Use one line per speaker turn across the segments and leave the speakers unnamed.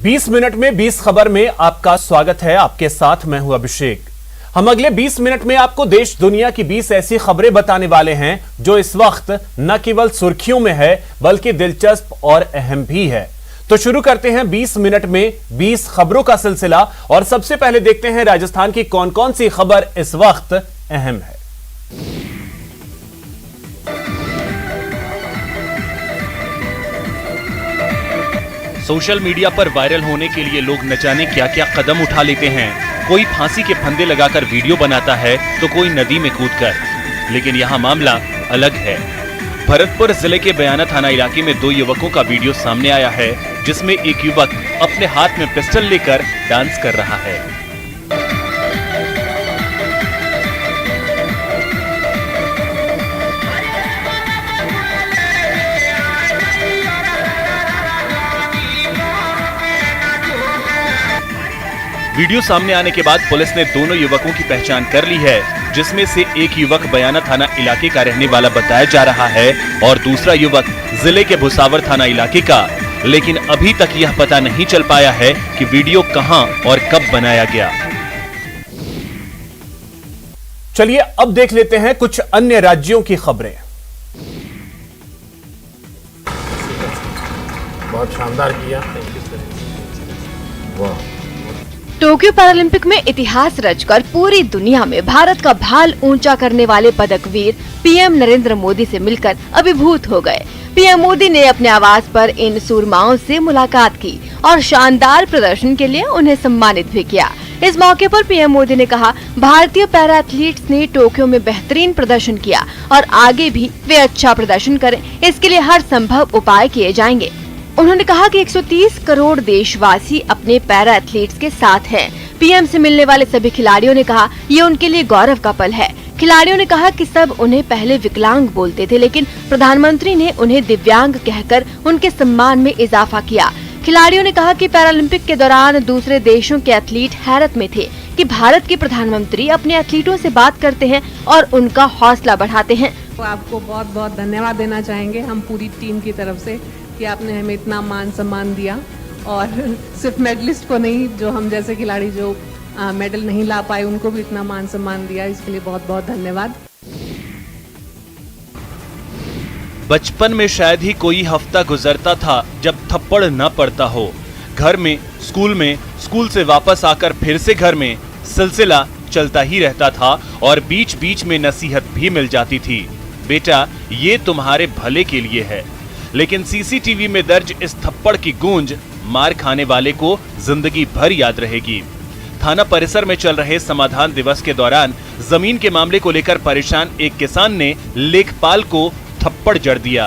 20 minute में 20 खबर में आपका स्वागत है। आपके साथ मैं हूं अभिषेक। हम अगले 20 मिनट में आपको देश दुनिया की 20 ऐसी खबरें बताने वाले हैं जो इस वक्त न केवल सुर्खियों में है बल्कि दिलचस्प और अहम भी है। तो शुरू करते हैं 20 मिनट में 20 खबरों का सिलसिला और सबसे पहले देखते हैं राजस्थान की कौन कौन सी खबर इस वक्त अहम है।
सोशल मीडिया पर वायरल होने के लिए लोग न जाने क्या क्या कदम उठा लेते हैं। कोई फांसी के फंदे लगाकर वीडियो बनाता है तो कोई नदी में कूदकर, लेकिन यहाँ मामला अलग है। भरतपुर जिले के बयाना थाना इलाके में 2 युवकों का वीडियो सामने आया है, जिसमें एक युवक अपने हाथ में पिस्टल लेकर डांस कर रहा है। वीडियो सामने आने के बाद पुलिस ने दोनों युवकों की पहचान कर ली है, जिसमें से एक युवक बयाना थाना इलाके का रहने वाला बताया जा रहा है और दूसरा युवक जिले के भुसावर थाना इलाके का। लेकिन अभी तक यह पता नहीं चल पाया है कि वीडियो कहां और कब बनाया गया।
चलिए अब देख लेते हैं कुछ अन्य राज्यों की खबरें।
बहुत शानदार किया। वाह।
टोक्यो पैरालंपिक में इतिहास रचकर पूरी दुनिया में भारत का भाल ऊंचा करने वाले पदकवीर पीएम नरेंद्र मोदी से मिलकर अभिभूत हो गए। पीएम मोदी ने अपने आवास पर इन सूरमाओं से मुलाकात की और शानदार प्रदर्शन के लिए उन्हें सम्मानित भी किया। इस मौके पर पीएम मोदी ने कहा, भारतीय पैरा एथलीट्स ने टोक्यो में बेहतरीन प्रदर्शन किया और आगे भी वे अच्छा प्रदर्शन करें, इसके लिए हर संभव उपाय किए जाएंगे। उन्होंने कहा कि 130 करोड़ देशवासी अपने पैरा एथलीट्स के साथ हैं। पीएम से मिलने वाले सभी खिलाड़ियों ने कहा, ये उनके लिए गौरव का पल है। खिलाड़ियों ने कहा कि सब उन्हें पहले विकलांग बोलते थे, लेकिन प्रधानमंत्री ने उन्हें दिव्यांग कहकर उनके सम्मान में इजाफा किया। खिलाड़ियों ने कहा कि पैरालंपिक के दौरान दूसरे देशों के एथलीट हैरत में थे कि भारत के प्रधानमंत्री अपने एथलीटों से बात करते हैं और उनका हौसला बढ़ाते हैं।
तो आपको बहुत बहुत धन्यवाद देना चाहेंगे हम पूरी टीम की तरफ से कि आपने हमें इतना मान सम्मान दिया, और सिर्फ मेडलिस्ट को नहीं, जो हम जैसे खिलाड़ी जो मेडल नहीं ला पाए उनको भी इतना मान सम्मान दिया, इसके लिए बहुत बहुत धन्यवाद।
बचपन में शायद ही कोई हफ्ता गुजरता था जब थप्पड़ न पड़ता हो। घर में, स्कूल से वापस आकर फिर से घर में, सिलसिला चलता ही रहता था और बीच बीच में नसीहत भी मिल जाती थी, बेटा ये तुम्हारे भले के लिए है। लेकिन सीसीटीवी में दर्ज इस थप्पड़ की गूंज मार खाने वाले को जिंदगी भर याद रहेगी। थाना परिसर में चल रहे समाधान दिवस के दौरान जमीन के मामले को लेकर परेशान एक किसान ने लेखपाल को थप्पड़ जड़ दिया।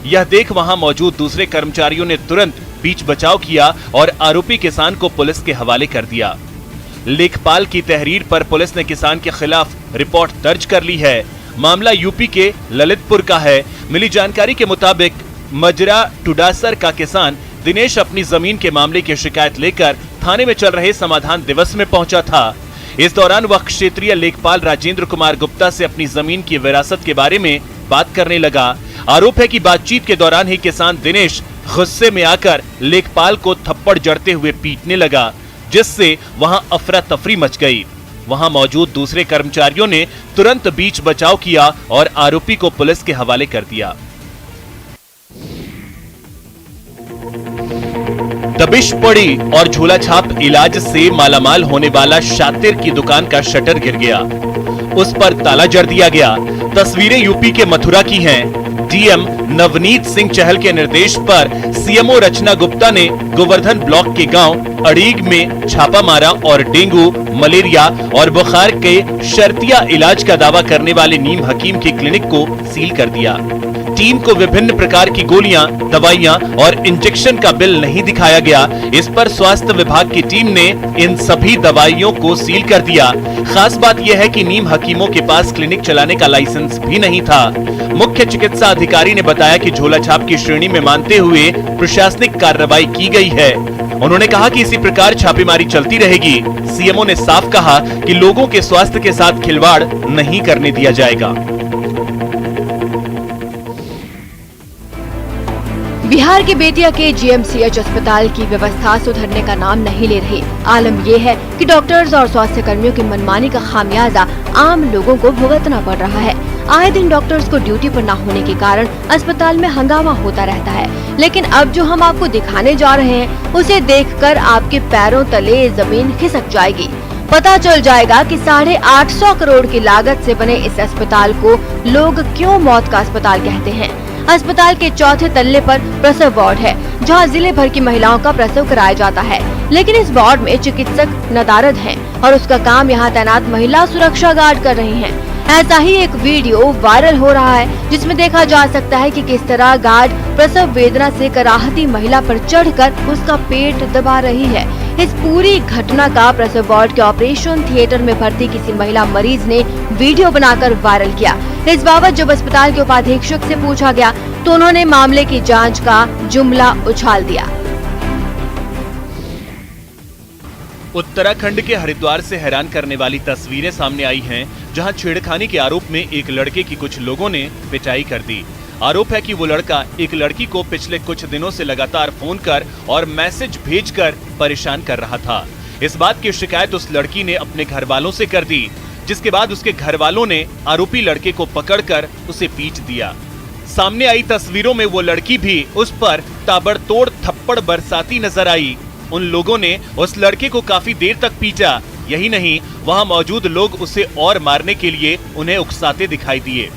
यह देख वहां मौजूद दूसरे कर्मचारियों ने तुरंत बीच बचाव किया और आरोपी किसान को पुलिस के हवाले कर दिया। लेखपाल की तहरीर पर पुलिस ने किसान के खिलाफ रिपोर्ट दर्ज कर ली है। मामला यूपी के ललितपुर का है। मिली जानकारी के मुताबिक मजरा टुडासर का किसान दिनेश अपनी जमीन के मामले की शिकायत लेकर थाने में चल रहे समाधान दिवस में पहुंचा था। इस दौरान वह क्षेत्रीय लेखपाल राजेंद्र कुमार गुप्ता से अपनी जमीन की विरासत के बारे में बात करने लगा। आरोप है कि बातचीत के दौरान ही किसान दिनेश गुस्से में आकर लेखपाल को थप्पड़ जड़ते हुए पीटने लगा, जिससे वहां अफरा तफरी मच गई। वहां मौजूद दूसरे कर्मचारियों ने तुरंत बीच बचाव किया और आरोपी को पुलिस के हवाले कर दिया। दबिश पड़ी और झोला छाप इलाज से मालामाल होने वाला शातिर की दुकान का शटर गिर गया, उस पर ताला जड़ दिया गया। तस्वीरें यूपी के मथुरा की हैं। डीएम नवनीत सिंह चहल के निर्देश पर सीएमओ रचना गुप्ता ने गोवर्धन ब्लॉक के गांव अड़ीग में छापा मारा और डेंगू, मलेरिया और बुखार के शर्तिया इलाज का दावा करने वाले नीम हकीम के क्लिनिक को सील कर दिया। टीम को विभिन्न प्रकार की गोलियां, दवाइयां और इंजेक्शन का बिल नहीं दिखाया गया। इस पर स्वास्थ्य विभाग की टीम ने इन सभी दवाइयों को सील कर दिया। खास बात यह है कि नीम हकीमों के पास क्लिनिक चलाने का लाइसेंस भी नहीं था। मुख्य चिकित्सा अधिकारी ने बताया कि झोला छाप की श्रेणी में मानते हुए प्रशासनिक कार्रवाई की गई है। उन्होंने कहा कि इसी प्रकार छापेमारी चलती रहेगी। सीएमओ ने साफ कहा कि लोगों के स्वास्थ्य के साथ खिलवाड़ नहीं करने दिया जाएगा।
बिहार की बेटिया के जीएमसीएच अस्पताल की व्यवस्था सुधरने का नाम नहीं ले रही। आलम ये है कि डॉक्टर्स और स्वास्थ्य कर्मियों की मनमानी का खामियाजा आम लोगों को भुगतना पड़ रहा है। आए दिन डॉक्टर्स को ड्यूटी पर न होने के कारण अस्पताल में हंगामा होता रहता है। लेकिन अब जो हम आपको दिखाने जा रहे हैं, उसे देखकर आपके पैरों तले जमीन खिसक जाएगी। पता चल जाएगा कि 850 करोड़ की लागत से बने इस अस्पताल को लोग क्यों मौत का अस्पताल कहते हैं। अस्पताल के चौथे तल्ले पर प्रसव वार्ड है, जहां जिले भर की महिलाओं का प्रसव कराया जाता है। लेकिन इस वार्ड में चिकित्सक नदारद हैं और उसका काम यहां तैनात महिला सुरक्षा गार्ड कर रही हैं। ऐसा ही एक वीडियो वायरल हो रहा है, जिसमें देखा जा सकता है कि किस तरह गार्ड प्रसव वेदना से कराहती महिला पर चढ़कर उसका पेट दबा रही है। इस पूरी घटना का प्रसव वार्ड के ऑपरेशन थिएटर में भर्ती किसी महिला मरीज ने वीडियो बनाकर वायरल किया। इस बाबत जब अस्पताल के उपाधीक्षक से पूछा गया तो उन्होंने मामले की जांच का जुमला उछाल दिया।
उत्तराखंड के हरिद्वार से हैरान करने वाली तस्वीरें सामने आई हैं, जहां छेड़खानी के आरोप में एक लड़के की कुछ लोगों ने पिटाई कर दी। आरोप है कि वो लड़का एक लड़की को पिछले कुछ दिनों से लगातार फोन कर और मैसेज भेजकर परेशान कर रहा था। इस बात की शिकायत उस लड़की ने अपने घर वालों से कर दी, जिसके बाद उसके घर वालों ने आरोपी लड़के को पकड़कर उसे पीट दिया। सामने आई तस्वीरों में वो लड़की भी उस पर ताबड़तोड़ थप्पड़ बरसाती नजर आई। उन लोगों ने उस लड़के को काफी देर तक पीटा। यही नहीं, वहां मौजूद लोग उसे और मारने के लिए उन्हें उकसाते दिखाई दिए।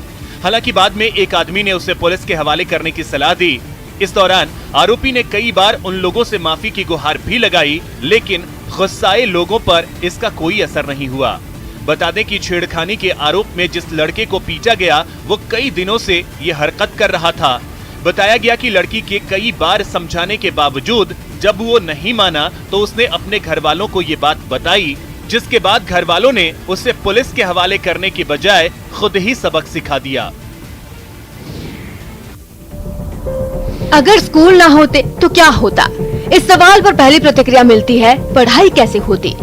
हालांकि बाद में एक आदमी ने उसे पुलिस के हवाले करने की सलाह दी। इस दौरान आरोपी ने कई बार उन लोगों से माफी की गुहार भी लगाई, लेकिन गुस्साए लोगों पर इसका कोई असर नहीं हुआ। बता दें कि छेड़खानी के आरोप में जिस लड़के को पीटा गया, वो कई दिनों से ये हरकत कर रहा था। बताया गया कि लड़की के कई बार समझाने के बावजूद जब वो नहीं माना तो उसने अपने घर वालों को ये बात बताई, जिसके बाद घर वालों ने उसे पुलिस के हवाले करने के बजाय खुद ही सबक सिखा दिया।
अगर स्कूल ना होते तो क्या होता? इस सवाल पर पहली प्रतिक्रिया मिलती है, पढ़ाई कैसे होती?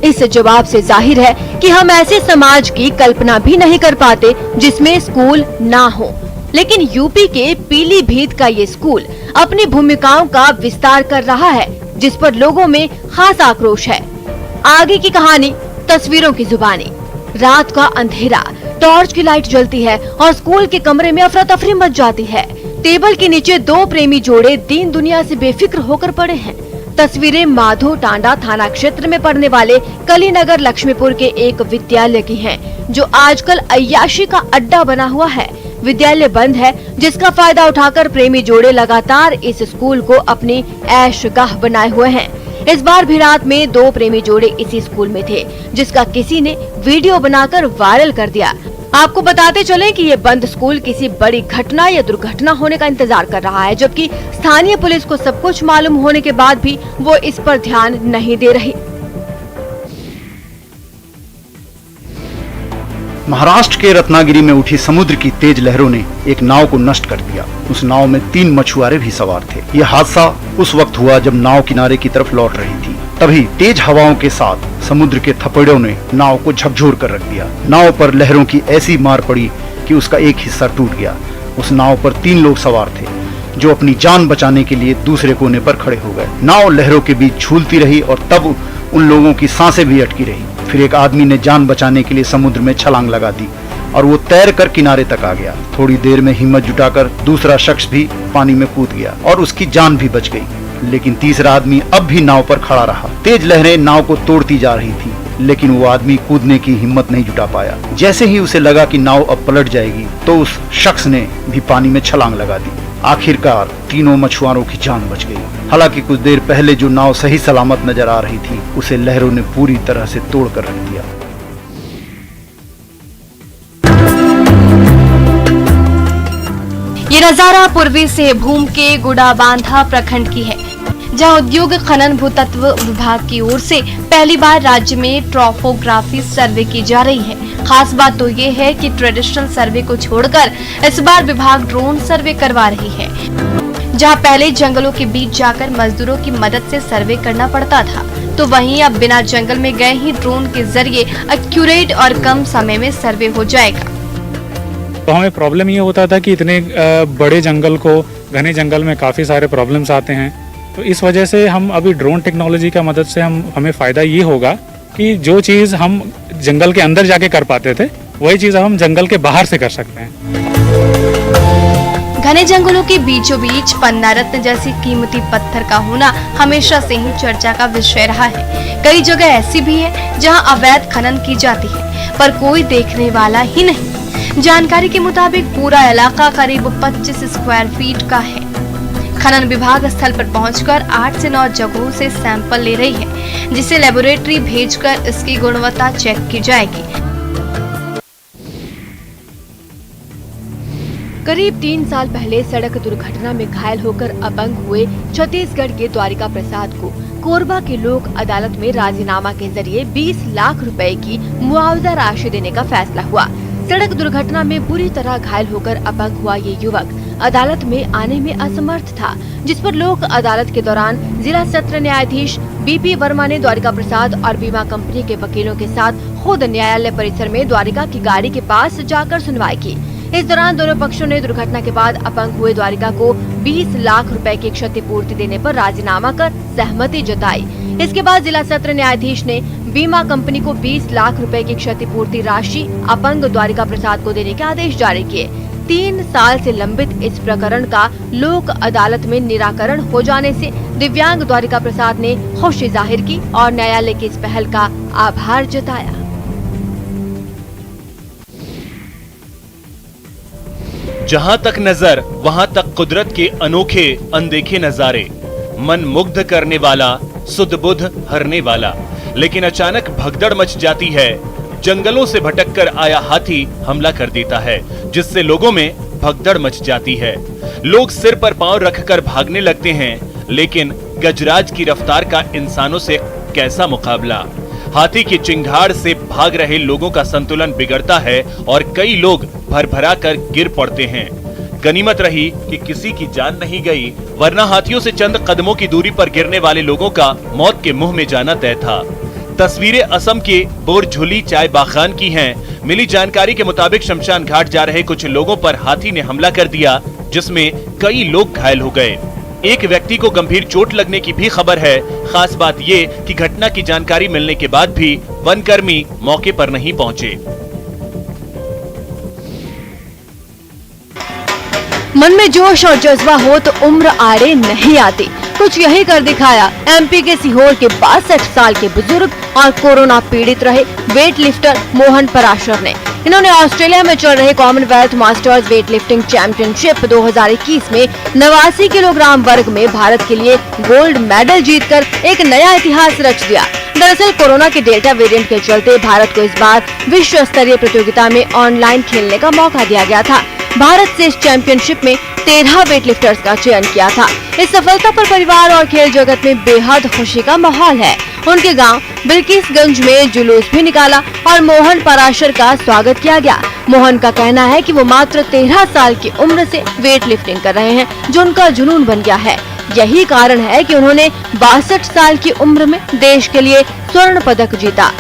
इस जवाब से जाहिर है कि हम ऐसे समाज की कल्पना भी नहीं कर पाते जिसमें स्कूल ना हो। लेकिन यूपी के पीलीभीत का ये स्कूल अपनी भूमिकाओं का विस्तार कर रहा है, जिस पर लोगों में खास आक्रोश है। आगे की कहानी तस्वीरों की जुबानी। रात का अंधेरा, टॉर्च की लाइट जलती है और स्कूल के कमरे में अफरा तफरी मच जाती है। टेबल के नीचे दो प्रेमी जोड़े दीन दुनिया से बेफिक्र होकर पड़े हैं। तस्वीरें माधो टांडा थाना क्षेत्र में पड़ने वाले कलीनगर लक्ष्मीपुर के एक विद्यालय की हैं, जो आजकल अय्याशी का अड्डा बना हुआ है। विद्यालय बंद है, जिसका फायदा उठाकर प्रेमी जोड़े लगातार इस स्कूल को अपनी ऐशगाह बनाए हुए हैं। इस बार भी रात में दो प्रेमी जोड़े इसी स्कूल में थे, जिसका किसी ने वीडियो बनाकर वायरल कर दिया। आपको बताते चलें कि ये बंद स्कूल किसी बड़ी घटना या दुर्घटना होने का इंतजार कर रहा है, जबकि स्थानीय पुलिस को सब कुछ मालूम होने के बाद भी वो इस पर ध्यान नहीं दे रही।
महाराष्ट्र के रत्नागिरी में उठी समुद्र की तेज लहरों ने एक नाव को नष्ट कर दिया। उस नाव में 3 मछुआरे भी सवार थे। यह हादसा उस वक्त हुआ जब नाव किनारे की तरफ लौट रही थी। तभी तेज हवाओं के साथ समुद्र के थपेड़ों ने नाव को झकझोर कर रख दिया। नाव पर लहरों की ऐसी मार पड़ी कि उसका एक हिस्सा टूट गया। उस नाव पर 3 लोग सवार थे, जो अपनी जान बचाने के लिए दूसरे कोने पर खड़े हो गए। नाव लहरों के बीच झूलती रही और तब उन लोगों की सांसें भी अटकी रही। फिर एक आदमी ने जान बचाने के लिए समुद्र में छलांग लगा दी और वो तैर कर किनारे तक आ गया। थोड़ी देर में हिम्मत जुटाकर दूसरा शख्स भी पानी में कूद गया और उसकी जान भी बच गई। लेकिन तीसरा आदमी अब भी नाव पर खड़ा रहा। तेज लहरें नाव को तोड़ती जा रही थी, लेकिन वो आदमी कूदने की हिम्मत नहीं जुटा पाया। जैसे ही उसे लगा कि नाव अब पलट जाएगी, तो उस शख्स ने भी पानी में छलांग लगा दी। आखिरकार तीनों मछुआरों की जान बच गई। हालांकि कुछ देर पहले जो नाव सही सलामत नजर आ रही थी, उसे लहरों ने पूरी तरह से तोड़ कर रख दिया।
ये नजारा पूर्वी सिंहभूम के गुड़ाबांधा प्रखंड की है, जहां उद्योग खनन भूतत्व विभाग की ओर से पहली बार राज्य में ट्रॉफोग्राफी सर्वे की जा रही है। खास बात तो ये है कि ट्रेडिशनल सर्वे को छोड़कर इस बार विभाग ड्रोन सर्वे करवा रही है। जहां पहले जंगलों के बीच जाकर मजदूरों की मदद से सर्वे करना पड़ता था, तो वहीं अब बिना जंगल में गए ही ड्रोन के जरिए एक्यूरेट और कम समय में सर्वे हो जाएगा।
तो हमें प्रॉब्लम ये होता था कि इतने बड़े जंगल को घने जंगल में काफ़ी सारे प्रॉब्लम्स आते हैं। तो इस वजह से हम अभी ड्रोन टेक्नोलॉजी का मदद से हमें फ़ायदा ये होगा कि जो चीज़ हम जंगल के अंदर जाके कर पाते थे वही चीज़ हम जंगल के बाहर से कर सकते हैं।
घने जंगलों के बीचों बीच पन्ना रत्न जैसी कीमती पत्थर का होना हमेशा से ही चर्चा का विषय रहा है। कई जगह ऐसी भी है जहां अवैध खनन की जाती है पर कोई देखने वाला ही नहीं। जानकारी के मुताबिक पूरा इलाका करीब 25 स्क्वायर फीट का है। खनन विभाग स्थल पर पहुंचकर 8 से 9 जगहों से सैंपल ले रही है, जिसे लेबोरेटरी भेजकर इसकी गुणवत्ता चेक की जाएगी।
करीब 3 साल पहले सड़क दुर्घटना में घायल होकर अपंग हुए छत्तीसगढ़ के द्वारिका प्रसाद को कोरबा के लोक अदालत में राजीनामा के जरिए 20 लाख रुपए की मुआवजा राशि देने का फैसला हुआ। सड़क दुर्घटना में बुरी तरह घायल होकर अपंग हुआ ये युवक अदालत में आने में असमर्थ था, जिस पर लोक अदालत के दौरान जिला सत्र न्यायाधीश बीपी वर्मा ने द्वारिका प्रसाद और बीमा कंपनी के वकीलों के साथ खुद न्यायालय परिसर में द्वारिका की गाड़ी के पास जाकर सुनवाई की। इस दौरान दोनों पक्षों ने दुर्घटना के बाद अपंग हुए द्वारिका को 20 लाख रुपए की क्षतिपूर्ति देने पर राजीनामा कर सहमति जताई। इसके बाद जिला सत्र न्यायाधीश ने बीमा कंपनी को 20 लाख रुपए की क्षतिपूर्ति राशि अपंग द्वारिका प्रसाद को देने के आदेश जारी किए। 3 साल से लंबित इस प्रकरण का लोक अदालत में निराकरण हो जाने से दिव्यांग द्वारिका प्रसाद ने खुशी जाहिर की और न्यायालय की इस पहल का आभार जताया।
जहां तक नजर वहां तक कुदरत के अनोखे अनदेखे नजारे, मन मुग्ध करने वाला, सुध बुध हरने वाला। लेकिन अचानक भगदड़ मच जाती है। जंगलों से भटककर आया हाथी हमला कर देता है, जिससे लोगों में भगदड़ मच जाती है। लोग सिर पर पांव रखकर भागने लगते हैं, लेकिन गजराज की रफ्तार का इंसानों से कैसा मुकाबला। हाथी की चिंगाड़ से भाग रहे लोगों का संतुलन बिगड़ता है और कई लोग भरभरा कर गिर पड़ते हैं। गनीमत रही कि किसी की जान नहीं गई, वरना हाथियों से चंद कदमों की दूरी पर गिरने वाले लोगों का मौत के मुंह में जाना तय था। तस्वीरें असम के बोरझुली चाय बागान की हैं। मिली जानकारी के मुताबिक शमशान घाट जा रहे कुछ लोगों पर हाथी ने हमला कर दिया, जिसमें कई लोग घायल हो गए। एक व्यक्ति को गंभीर चोट लगने की भी खबर है। खास बात ये कि घटना की जानकारी मिलने के बाद भी वनकर्मी मौके पर नहीं पहुंचे।
मन में जोश और जज्बा हो तो उम्र आड़े नहीं आती। कुछ यही कर दिखाया एमपी के सीहोर के 62 साल के बुजुर्ग और कोरोना पीड़ित रहे वेट लिफ्टर मोहन पराशर ने। इन्होंने ऑस्ट्रेलिया में चल रहे Commonwealth masters weight lifting championship 2021 में 89 किलोग्राम वर्ग में भारत के लिए गोल्ड मेडल जीतकर एक नया इतिहास रच दिया। दरअसल कोरोना के डेल्टा वेरिएंट के चलते भारत को इस बार विश्व स्तरीय प्रतियोगिता में ऑनलाइन खेलने का मौका दिया गया था। भारत से इस चैंपियनशिप में 13 वेट लिफ्टर्स का चयन किया था। इस सफलता पर परिवार और खेल जगत में बेहद खुशी का माहौल है। उनके गांव बिल्किसगंज में जुलूस भी निकाला और मोहन पराशर का स्वागत किया गया। मोहन का कहना है कि वो मात्र 13 साल की उम्र से वेट लिफ्टिंग कर रहे हैं, जो उनका जुनून बन गया है। यही कारण है कि उन्होंने 62 साल की उम्र में देश के लिए स्वर्ण पदक जीता।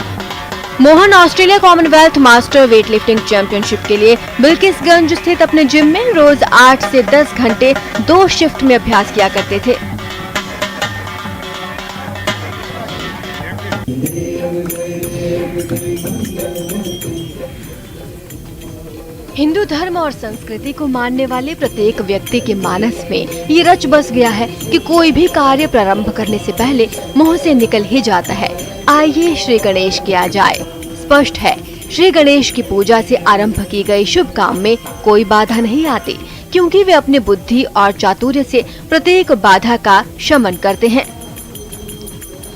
Mohan Australia Commonwealth master weight lifting championship के लिए बिल्किसगंज स्थित अपने जिम में रोज 8 से 10 घंटे 2 शिफ्ट में अभ्यास किया करते थे। हिंदू धर्म और संस्कृति को मानने वाले प्रत्येक व्यक्ति के मानस में ये रच बस गया है कि कोई भी कार्य प्रारंभ करने से पहले मुंह से निकल ही जाता है, आइए श्री गणेश किया जाए। स्पष्ट है, श्री गणेश की पूजा से आरंभ की गई शुभ काम में कोई बाधा नहीं आती, क्योंकि वे अपने बुद्धि और चातुर्य से प्रत्येक बाधा का शमन करते हैं।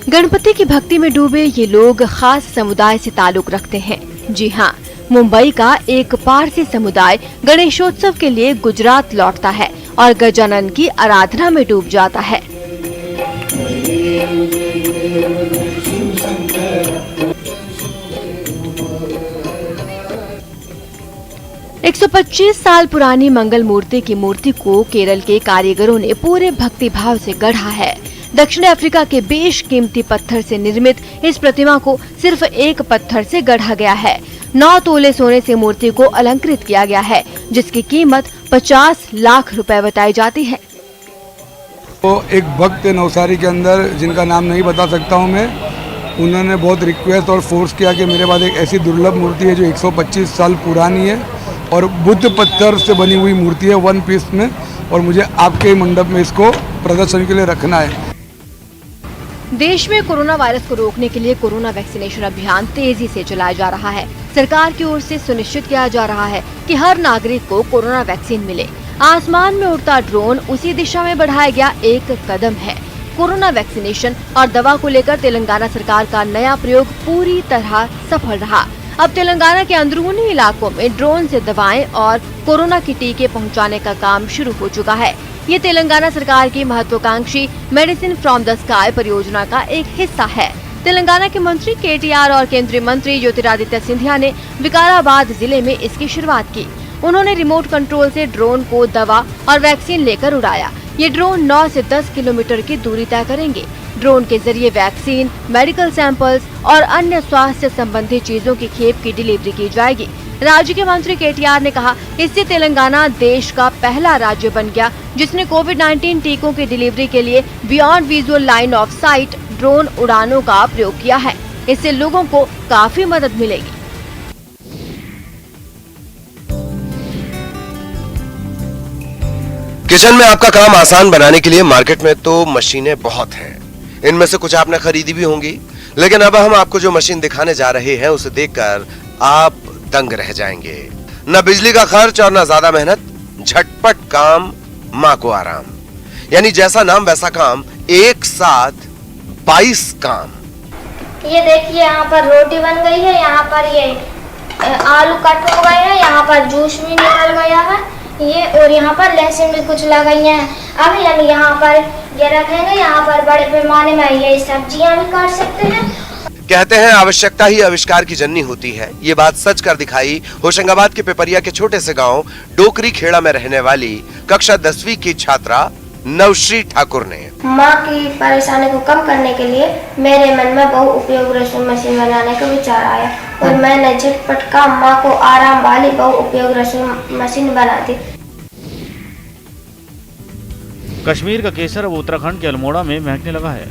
गणपति की भक्ति में डूबे ये लोग खास समुदाय से ताल्लुक रखते हैं। जी हाँ, मुंबई का एक पारसी समुदाय गणेशोत्सव के लिए गुजरात लौटता है और गजानन की आराधना में डूब जाता है। 125 साल पुरानी मंगल मूर्ति की मूर्ति को केरल के कारीगरों ने पूरे भक्ति भाव से गढ़ा है। दक्षिण अफ्रीका के बेशकीमती पत्थर से निर्मित इस प्रतिमा को सिर्फ एक पत्थर से गढ़ा गया है। 9 तोले सोने से मूर्ति को अलंकृत किया गया है, जिसकी कीमत 50 लाख रुपए बताई जाती है।
तो एक भक्त नवसारी के अंदर, जिनका नाम नहीं बता सकता हूँ मैं, उन्होंने बहुत रिक्वेस्ट और फोर्स किया कि मेरे पास एक ऐसी दुर्लभ मूर्ति है जो 125 साल पुरानी है और बुद्ध पत्थर से बनी हुई मूर्ति है 1 पीस में, और मुझे आपके मंडप में इसको प्रदर्शन के लिए रखना है।
देश में कोरोना वायरस को रोकने के लिए कोरोना वैक्सीनेशन अभियान तेजी से चलाया जा रहा है। सरकार की ओर से सुनिश्चित किया जा रहा है कि हर नागरिक को कोरोना वैक्सीन मिले। आसमान में उड़ता ड्रोन उसी दिशा में बढ़ाया गया एक कदम है। कोरोना वैक्सीनेशन और दवा को लेकर तेलंगाना सरकार का नया प्रयोग पूरी तरह सफल रहा। अब तेलंगाना के अंदरूनी इलाकों में ड्रोन से दवाएं और कोरोना के टीके पहुंचाने का काम शुरू हो चुका है। ये तेलंगाना सरकार की महत्वाकांक्षी मेडिसिन फ्रॉम द स्काई परियोजना का एक हिस्सा है। तेलंगाना के मंत्री केटीआर और केंद्रीय मंत्री ज्योतिरादित्य सिंधिया ने विकाराबाद जिले में इसकी शुरुआत की। उन्होंने रिमोट कंट्रोल से ड्रोन को दवा और वैक्सीन लेकर उड़ाया। ये ड्रोन 9 से 10 किलोमीटर की दूरी तय करेंगे। ड्रोन के जरिए वैक्सीन, मेडिकल सैंपल्स और अन्य स्वास्थ्य संबंधी चीजों की खेप की डिलीवरी की जाएगी। राज्य के मंत्री केटीआर ने कहा, इससे तेलंगाना देश का पहला राज्य बन गया जिसने कोविड-19 टीकों की डिलीवरी के लिए beyond visual line of site drone उड़ानों का प्रयोग किया है। इससे लोगों को काफी मदद मिलेगी।
किचन में आपका काम आसान बनाने के लिए मार्केट में तो मशीनें बहुत हैं। इनमें से कुछ आपने खरीदी भी होंगी, लेकिन अब हम आपको जो मशीन दिखाने जा रहे हैं उसे देखकर आप दंग रह जाएंगे। न बिजली का खर्च और न ज्यादा मेहनत, झटपट काम, मां को आराम। यानी जैसा नाम वैसा काम, एक साथ 22 काम।
ये देखिए, यहाँ पर रोटी बन गई है, यहाँ पर ये आलू कट हो गए हैं, यहाँ पर जूस भी निकल गया है ये, और यहाँ पर लहसुन भी कुछ लगाई हैं। अब हम यहाँ पर ये रखेंगे, यहाँ पर बड़े पैमाने में ये सब्जियां भी काट सकते हैं।
कहते हैं आवश्यकता ही आविष्कार की जननी होती है। ये बात सच कर दिखाई होशंगाबाद के पिपरिया के छोटे से गांव डोकरी खेड़ा में रहने वाली कक्षा 10वीं की छात्रा नवश्री ठाकुर ने।
माँ की परेशानी को कम करने के लिए मेरे मन में बहु उपयोग रसोई मशीन बनाने का विचार आया और मैंने झटपट का माँ को आराम वाली बहु उपयोग रसोई मशीन बना दी।
कश्मीर का केसर अब उत्तराखंड के अल्मोड़ा में महकने लगा है।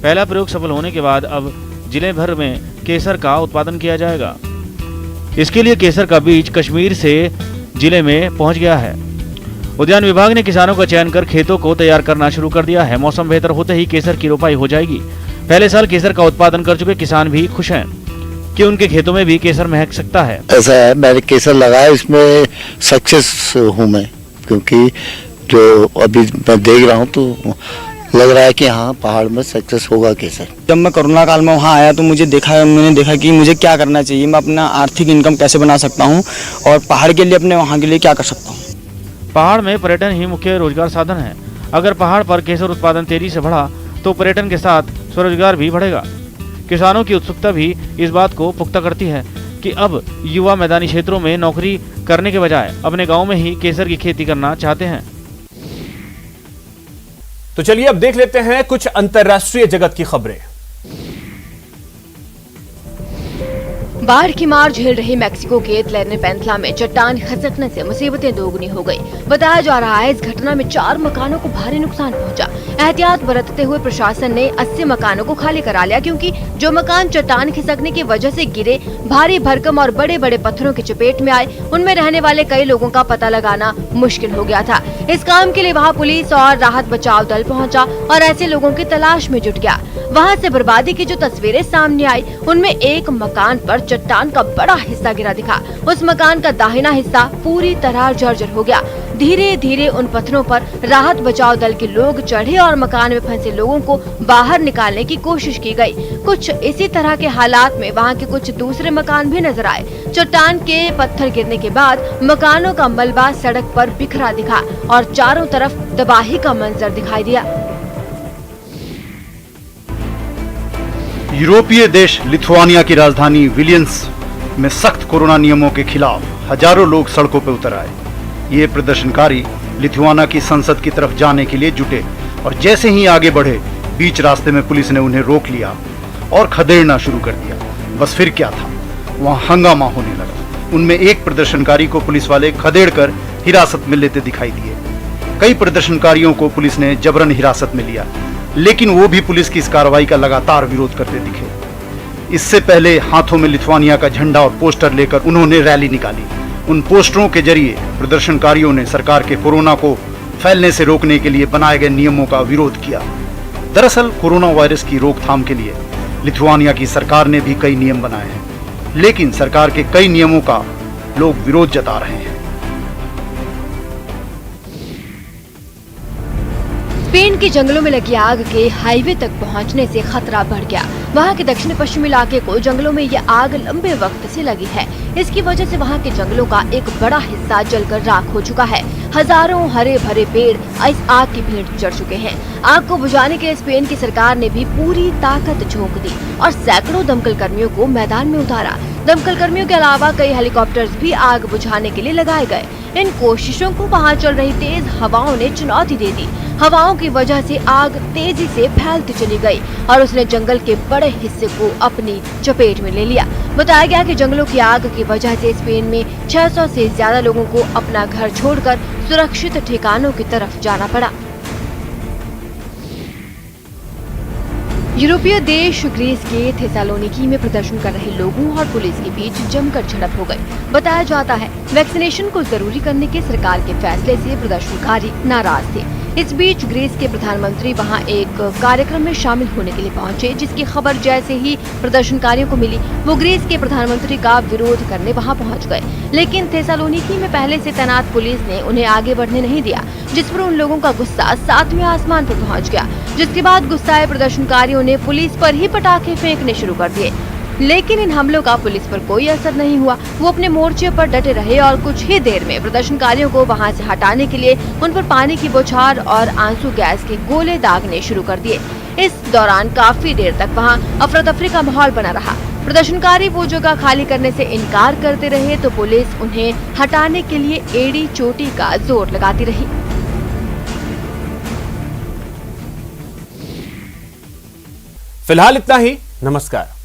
पहला प्रयोग सफल होने के बाद अब जिले भर में केसर का उत्पादन किया जाएगा। इसके लिए केसर का बीज कश्मीर से जिले में पहुंच गया है। उद्यान विभाग ने किसानों का चयन कर खेतों को तैयार करना शुरू कर दिया है। मौसम बेहतर होते ही केसर की रोपाई हो जाएगी। पहले साल केसर का उत्पादन कर चुके किसान भी खुश हैं कि उनके खेतों में भी केसर महक सकता है।
ऐसा है, मैंने केसर लगाया, इसमें सक्सेस हूँ मैं, क्योंकि जो अभी मैं देख रहा हूँ तो लग रहा है कि हाँ पहाड़ में सक्सेस होगा केसर।
जब मैं कोरोना काल में वहाँ आया तो मैंने देखा कि मुझे क्या करना चाहिए, मैं अपना आर्थिक इनकम कैसे बना सकता हूँ और पहाड़ के लिए अपने वहाँ के लिए क्या कर सकता हूँ।
पहाड़ में पर्यटन ही मुख्य रोजगार साधन है। अगर पहाड़ पर केसर उत्पादन तेजी से बढ़ा तो पर्यटन के साथ स्वरोजगार भी बढ़ेगा। किसानों की उत्सुकता भी इस बात को पुख्ता करती है कि अब युवा मैदानी क्षेत्रों में नौकरी करने के बजाय अपने गांव में ही केसर की खेती करना चाहते हैं।
तो चलिए अब देख लेते हैं कुछ अंतर्राष्ट्रीय जगत की खबरें।
बाढ़ की मार झेल रही मेक्सिको के त्लेर्नेपेंथला में चट्टान खसकने से मुसीबतें दोगुनी हो गई। बताया जा रहा है इस घटना में 4 मकानों को भारी नुकसान पहुंचा। एहतियात बरतते हुए प्रशासन ने 80 मकानों को खाली करा लिया, क्योंकि जो मकान चट्टान खिसकने की वजह से गिरे, भारी भरकम और बड़े बड़े पत्थरों की चपेट में आए, उनमें रहने वाले कई लोगों का पता लगाना मुश्किल हो गया था। इस काम के लिए वहाँ पुलिस और राहत बचाव दल पहुँचा और ऐसे लोगों की तलाश में जुट गया। वहाँ से बर्बादी की जो तस्वीरें सामने आई, उनमें एक मकान पर चट्टान का बड़ा हिस्सा गिरा दिखा। उस मकान का दाहिना हिस्सा पूरी तरह जर्जर हो गया। धीरे धीरे उन पत्थरों पर राहत बचाव दल के लोग चढ़े और मकान में फंसे लोगों को बाहर निकालने की कोशिश की गई। कुछ इसी तरह के हालात में वहाँ के कुछ दूसरे मकान भी नजर आए। चट्टान के पत्थर गिरने के बाद मकानों का मलबा सड़क पर बिखरा दिखा और चारों तरफ तबाही का मंजर दिखाई दिया।
यूरोपीय देश लिथुआनिया की राजधानी विलियंस में सख्त कोरोना नियमों के खिलाफ हजारों लोग सड़कों पर उतर आए। ये प्रदर्शनकारी लिथुआना की संसद की तरफ जाने के लिए जुटे और जैसे ही आगे बढ़े, बीच रास्ते में पुलिस ने उन्हें रोक लिया और खदेड़ना शुरू कर दिया। बस फिर क्या था, वहां हंगामा होने लगा। उनमें एक प्रदर्शनकारी को पुलिस वाले खदेड़कर हिरासत में लेते दिखाई दिए। कई प्रदर्शनकारियों को पुलिस ने जबरन हिरासत में लिया, लेकिन वो भी पुलिस की इस कार्रवाई का लगातार विरोध करते दिखे। इससे पहले हाथों में लिथुआनिया का झंडा और पोस्टर लेकर उन्होंने रैली निकाली। उन पोस्टरों के जरिए प्रदर्शनकारियों ने सरकार के कोरोना को फैलने से रोकने के लिए बनाए गए नियमों का विरोध किया। दरअसल कोरोना वायरस की रोकथाम के लिए लिथुआनिया की सरकार ने भी कई नियम बनाए हैं, लेकिन सरकार के कई नियमों का लोग विरोध जता रहे हैं।
स्पेन के जंगलों में लगी आग के हाईवे तक पहुंचने से खतरा बढ़ गया। वहां के दक्षिण पश्चिमी इलाके को जंगलों में यह आग लंबे वक्त से लगी है। इसकी वजह से वहां के जंगलों का एक बड़ा हिस्सा जलकर राख हो चुका है। हजारों हरे भरे पेड़ इस आग की भेंट चढ़ चुके हैं। आग को बुझाने के लिए स्पेन की सरकार ने भी पूरी ताकत झोंक दी और सैकड़ों दमकल कर्मियों को मैदान में उतारा। दमकल कर्मियों के अलावा कई हेलीकॉप्टर्स भी आग बुझाने के लिए लगाए गए। इन कोशिशों को वहां चल रही तेज हवाओं ने चुनौती दे दी। हवाओं की वजह से आग तेजी से फैलती चली गई और उसने जंगल के बड़े हिस्से को अपनी चपेट में ले लिया। बताया गया कि जंगलों की आग की वजह से स्पेन में 600 से ज्यादा लोगों को अपना घर छोड़कर सुरक्षित ठिकानों की तरफ जाना पड़ा। यूरोपीय देश ग्रीस के थेसालोनिकी में प्रदर्शन कर रहे लोगों और पुलिस के बीच जमकर झड़प हो गई। बताया जाता है वैक्सीनेशन को जरूरी करने के सरकार के फैसले से प्रदर्शनकारी नाराज थे। इस बीच ग्रीस के प्रधानमंत्री वहां एक कार्यक्रम में शामिल होने के लिए पहुंचे, जिसकी खबर जैसे ही प्रदर्शनकारियों को मिली वो ग्रीस के प्रधानमंत्री का विरोध करने वहां पहुंच गए। लेकिन थेसालोनिकी में पहले से तैनात पुलिस ने उन्हें आगे बढ़ने नहीं दिया, जिस पर उन लोगों का गुस्सा 7वें आसमान पर पहुंच गया। जिसके बाद गुस्साए प्रदर्शनकारियों ने पुलिस पर ही पटाखे फेंकने शुरू कर दिए। लेकिन इन हमलों का पुलिस पर कोई असर नहीं हुआ। वो अपने मोर्चे पर डटे रहे और कुछ ही देर में प्रदर्शनकारियों को वहां से हटाने के लिए उन पर पानी की बौछार और आंसू गैस के गोले दागने शुरू कर दिए। इस दौरान काफी देर तक वहां अफरा तफरी का माहौल बना रहा। प्रदर्शनकारी वो जगह खाली करने से इनकार करते रहे तो पुलिस उन्हें हटाने के लिए एड़ी चोटी का जोर लगाती रही।
फिलहाल इतना ही। नमस्कार।